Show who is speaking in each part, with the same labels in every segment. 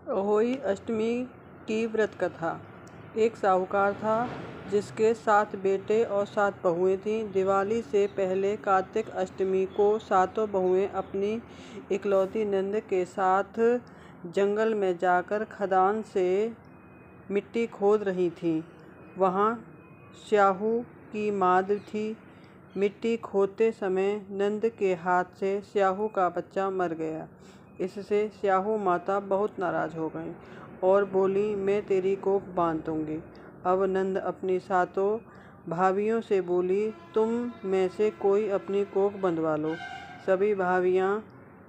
Speaker 1: अहोई अष्टमी की व्रत कथा। एक साहूकार था जिसके 7 बेटे और 7 बहुएं थीं। दिवाली से पहले कार्तिक अष्टमी को सातों बहुएं अपनी इकलौती नंद के साथ जंगल में जाकर खदान से मिट्टी खोद रही थीं। वहाँ स्याहू की माद थी। मिट्टी खोदते समय नंद के हाथ से स्याहू का बच्चा मर गया। इससे स्याहू माता बहुत नाराज हो गई और बोली, मैं तेरी कोख बांध दूंगी। अब नंद अपनी सातों भाभियों से बोली, तुम में से कोई अपनी कोख बंधवा लो। सभी भाभियां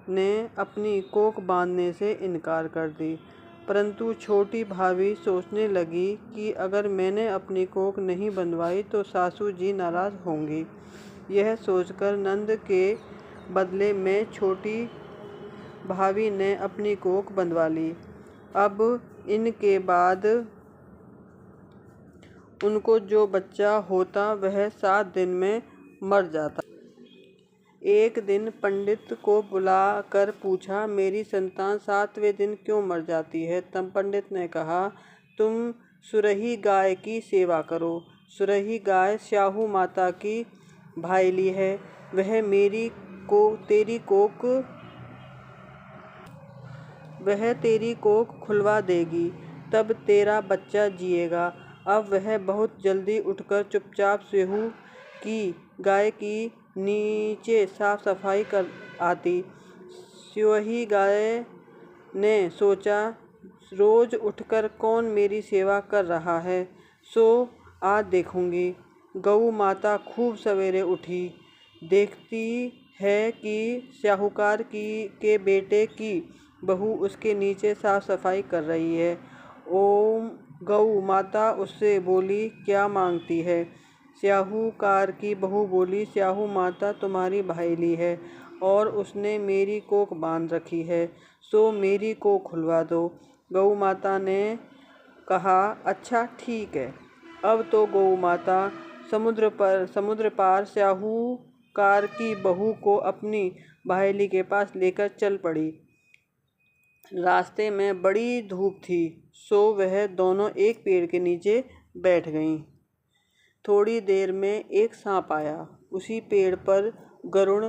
Speaker 1: ने अपनी कोख बांधने से इनकार कर दी, परंतु छोटी भाभी सोचने लगी कि अगर मैंने अपनी कोख नहीं बंधवाई तो सासू जी नाराज होंगी। यह सोचकर नंद के बदले में छोटी भाभी ने अपनी कोख बंधवा ली। अब इनके बाद उनको जो बच्चा होता वह 7 दिन में मर जाता। एक दिन पंडित को बुलाकर पूछा, मेरी संतान 7वें दिन क्यों मर जाती है? तब पंडित ने कहा, तुम सुरही गाय की सेवा करो। सुरही गाय स्याहू माता की भाईली है। वह तेरी कोख खुलवा देगी, तब तेरा बच्चा जिएगा। अब वह बहुत जल्दी उठकर चुपचाप स्याहू की गाय की नीचे साफ सफाई कर आती। स्याही गाय ने सोचा, रोज उठकर कौन मेरी सेवा कर रहा है, सो आज देखूंगी। गऊ माता खूब सवेरे उठी, देखती है कि साहूकार के बेटे की बहू उसके नीचे साफ सफाई कर रही है। ओम गऊ माता उससे बोली, क्या मांगती है? साहूकार की बहू बोली, स्याहू माता तुम्हारी भाईली है और उसने मेरी कोख बांध रखी है, सो मेरी कोख खुलवा दो। गऊ माता ने कहा, अच्छा ठीक है। अब तो गऊ माता समुद्र पार साहूकार की बहू को अपनी भाईली के पास लेकर चल पड़ी। रास्ते में बड़ी धूप थी, सो वह दोनों एक पेड़ के नीचे बैठ गईं। थोड़ी देर में एक सांप आया। उसी पेड़ पर गरुड़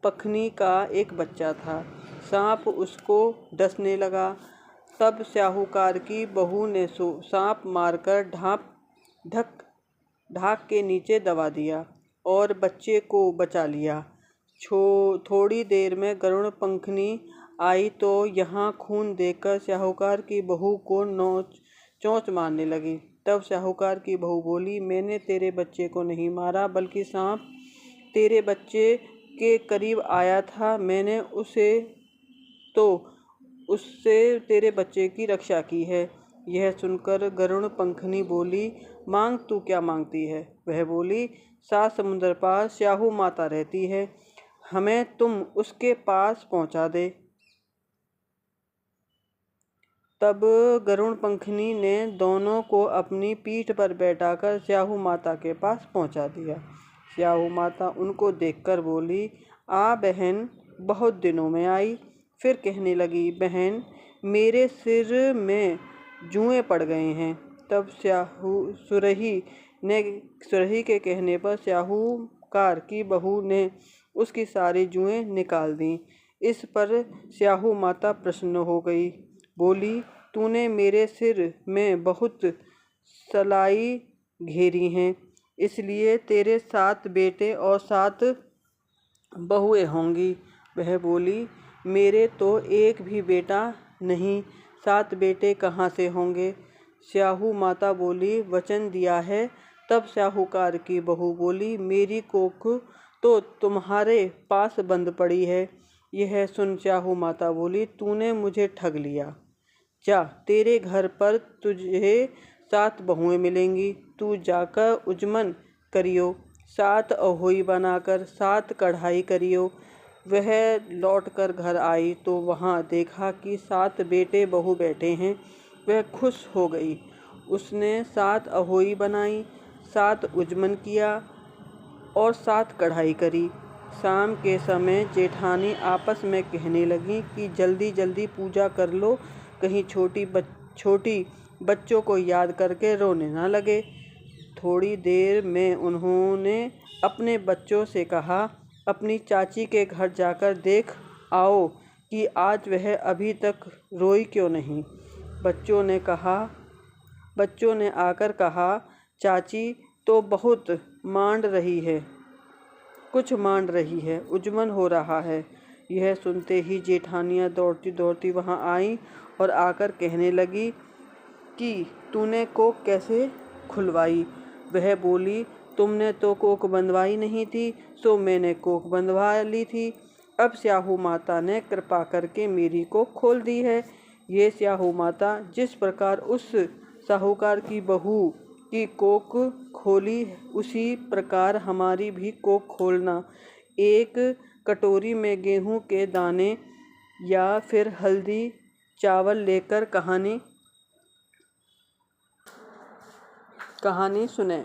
Speaker 1: पंखनी का एक बच्चा था। सांप उसको डसने लगा। तब साहूकार की बहू ने सांप मारकर ढाक के नीचे दबा दिया और बच्चे को बचा लिया। थोड़ी देर में गरुड़ पंखनी आई तो यहाँ खून देखकर साहूकार की बहू को चोंच मारने लगी। तब साहूकार की बहू बोली, मैंने तेरे बच्चे को नहीं मारा, बल्कि सांप तेरे बच्चे के करीब आया था। मैंने उससे तेरे बच्चे की रक्षा की है। यह सुनकर गरुड़ पंखनी बोली, मांग तू क्या मांगती है? वह बोली, 7 समुद्र पार स्याहू माता रहती है, हमें तुम उसके पास पहुंचा दे। तब गरुड़ पंखनी ने दोनों को अपनी पीठ पर बैठाकर स्याहू माता के पास पहुंचा दिया। स्याहू माता उनको देखकर बोली, आ बहन, बहुत दिनों में आई। फिर कहने लगी, बहन, मेरे सिर में जुएं पड़ गए हैं। तब सुरही के कहने पर साहूकार की बहू ने उसकी सारी जुएं निकाल दी। इस पर स्याहू माता प्रसन्न हो गई, बोली, तूने मेरे सिर में बहुत सलाई घेरी हैं, इसलिए तेरे 7 बेटे और 7 बहुएं होंगी। वह बोली, मेरे तो एक भी बेटा नहीं, 7 बेटे कहाँ से होंगे? स्याहू माता बोली, वचन दिया है। तब साहूकार की बहू बोली, मेरी कोख तो तुम्हारे पास बंद पड़ी है। यह सुन स्याहू माता बोली, तूने मुझे ठग लिया। जा, तेरे घर पर तुझे 7 बहुएं मिलेंगी। तू जाकर उजमन करियो, 7 अहोई बनाकर 7 कढ़ाई करियो। वह लौटकर घर आई तो वहाँ देखा कि 7 बेटे बहू बैठे हैं। वह खुश हो गई। उसने 7 अहोई बनाई, 7 उजमन किया और 7 कढ़ाई करी। शाम के समय जेठानी आपस में कहने लगी कि जल्दी जल्दी पूजा कर लो, कहीं छोटी बच्चों को याद करके रोने न लगे। थोड़ी देर में उन्होंने अपने बच्चों से कहा, अपनी चाची के घर जाकर देख आओ कि आज वह अभी तक रोई क्यों नहीं। बच्चों ने आकर कहा, चाची तो बहुत कुछ मांड रही है, उजमन हो रहा है। यह सुनते ही जेठानियाँ दौड़ती दौड़ती वहाँ आईं और आकर कहने लगी कि तूने कोक कैसे खुलवाई। वह बोली, तुमने तो कोक बंधवाई नहीं थी, सो मैंने कोक बंधवा ली थी। अब स्याहू माता ने कृपा करके मेरी कोक खोल दी है। ये स्याहू माता जिस प्रकार उस साहूकार की बहू की कोक खोली, उसी प्रकार हमारी भी कोक खोलना। एक कटोरी में गेहूं के दाने या फिर हल्दी चावल लेकर कहानी सुने।